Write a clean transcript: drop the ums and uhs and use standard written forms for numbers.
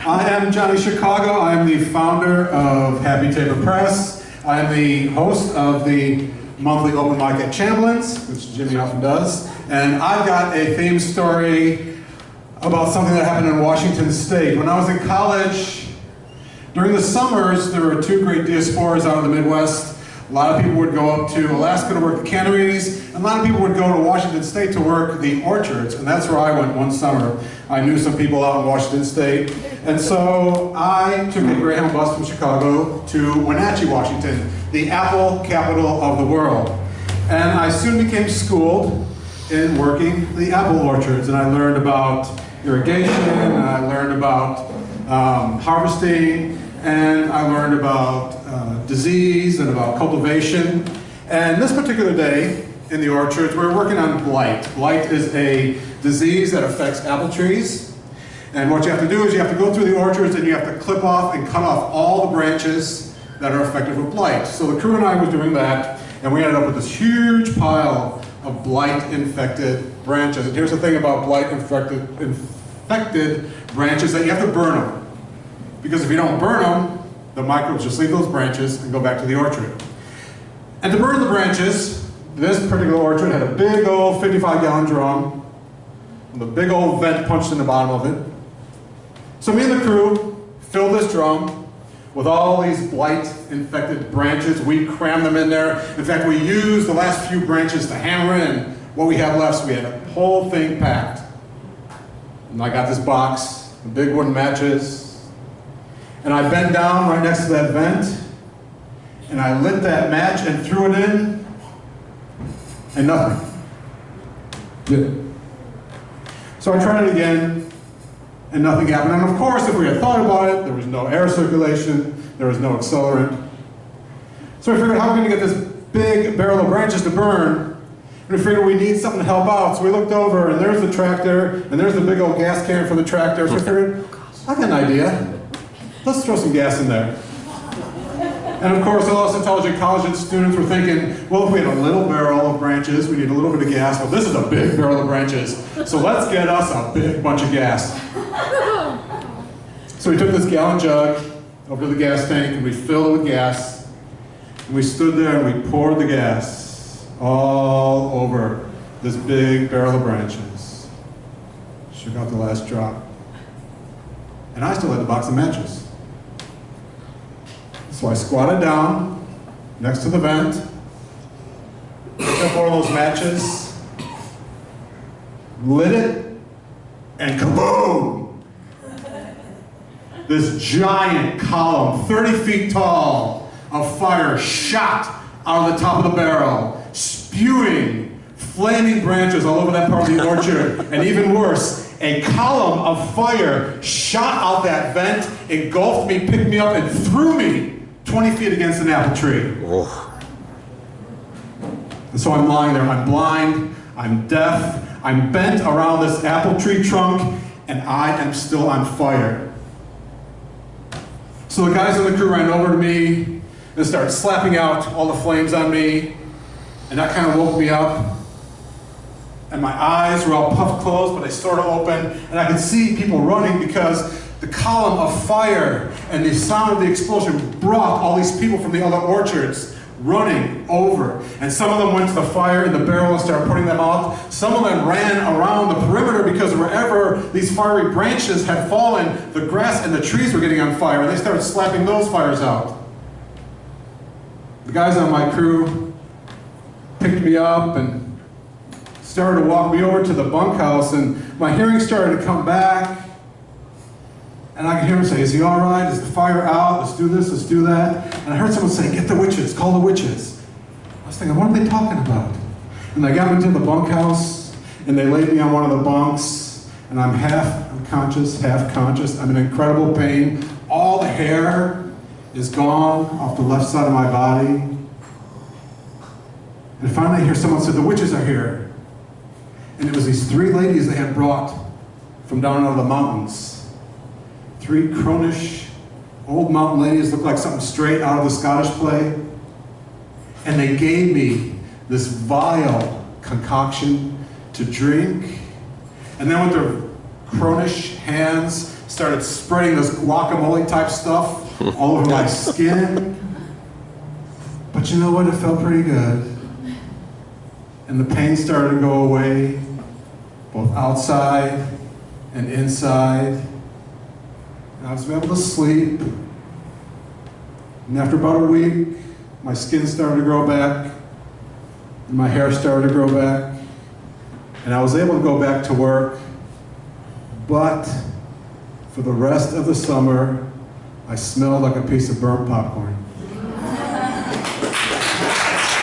I am Johnny Chicago. I am the founder of Happy Taper Press. I am the host of the monthly open mic at Chamberlain's, which Jimmy often does. And I've got a theme story about something that happened in Washington State. When I was in college, during the summers, there were two great diasporas out of the Midwest. A lot of people would go up to Alaska to work the canneries, and a lot of people would go to Washington State to work the orchards, and that's where I went one summer. I knew some people out in Washington State, and so I took a Greyhound bus from Chicago to Wenatchee, Washington, the apple capital of the world. And I soon became schooled in working the apple orchards, and I learned about irrigation, and I learned about harvesting, and I learned about disease and about cultivation. And this particular day in the orchards, we were working on blight. Blight is a disease that affects apple trees. And what you have to do is you have to go through the orchards and you have to clip off and cut off all the branches that are affected with blight. So the crew and I was doing that, and we ended up with this huge pile of blight-infected branches. And here's the thing about blight-infected branches, that you have to burn them. Because if you don't burn them, the microbes just leave those branches and go back to the orchard. And to burn the branches, this particular orchard had a big old 55-gallon drum with a big old vent punched in the bottom of it. So me and the crew filled this drum with all these blight-infected branches. We crammed them in there. In fact, we used the last few branches to hammer in what we had left, so we had the whole thing packed. And I got this box, the big wooden matches, and I bent down right next to that vent, and I lit that match and threw it in, and nothing. Did. So I tried it again, and nothing happened. And of course, if we had thought about it, there was no air circulation, there was no accelerant. So we figured, how can we get this big barrel of branches to burn? And we figured we need something to help out. So we looked over, and there's the tractor, and there's the big old gas can for the tractor. So we figured, I got an idea. Let's throw some gas in there. And of course, all us intelligent college students were thinking, well, if we had a little barrel of branches, we need a little bit of gas. Well, this is a big barrel of branches, so let's get us a big bunch of gas. So we took this gallon jug over to the gas tank, and we filled it with gas. And we stood there, and we poured the gas all over this big barrel of branches. Shook out the last drop. And I still had the box of matches. So I squatted down next to the vent, picked up one of those matches, lit it, and kaboom! This giant column, 30 feet tall, of fire shot out of the top of the barrel, spewing flaming branches all over that part of the orchard, and even worse, a column of fire shot out that vent, engulfed me, picked me up, and threw me 20 feet against an apple tree. Oh. And so I'm lying there, I'm blind, I'm deaf, I'm bent around this apple tree trunk, and I am still on fire. So the guys on the crew ran over to me and started slapping out all the flames on me, and that kind of woke me up. And my eyes were all puffed closed, but they sort of opened, and I could see people running because the column of fire and the sound of the explosion brought all these people from the other orchards running over. And some of them went to the fire in the barrel and started putting them out. Some of them ran around the perimeter because wherever these fiery branches had fallen, the grass and the trees were getting on fire, and they started slapping those fires out. The guys on my crew picked me up and started to walk me over to the bunkhouse, and my hearing started to come back. And I could hear him say, is he all right? Is the fire out? Let's do this, let's do that. And I heard someone say, get the witches, call the witches. I was thinking, what are they talking about? And they got me to the bunkhouse, and they laid me on one of the bunks, and I'm half unconscious, half conscious. I'm in incredible pain. All the hair is gone off the left side of my body. And finally I hear someone say, the witches are here. And it was these three ladies they had brought from down out of the mountains. Three cronish, old mountain ladies, looked like something straight out of the Scottish play. And they gave me this vile concoction to drink. And then with their cronish hands started spreading this guacamole type stuff all over my skin. But you know what? It felt pretty good. And the pain started to go away, both outside and inside. And I was able to sleep. And after about a week, my skin started to grow back, and my hair started to grow back, and I was able to go back to work. But for the rest of the summer, I smelled like a piece of burnt popcorn.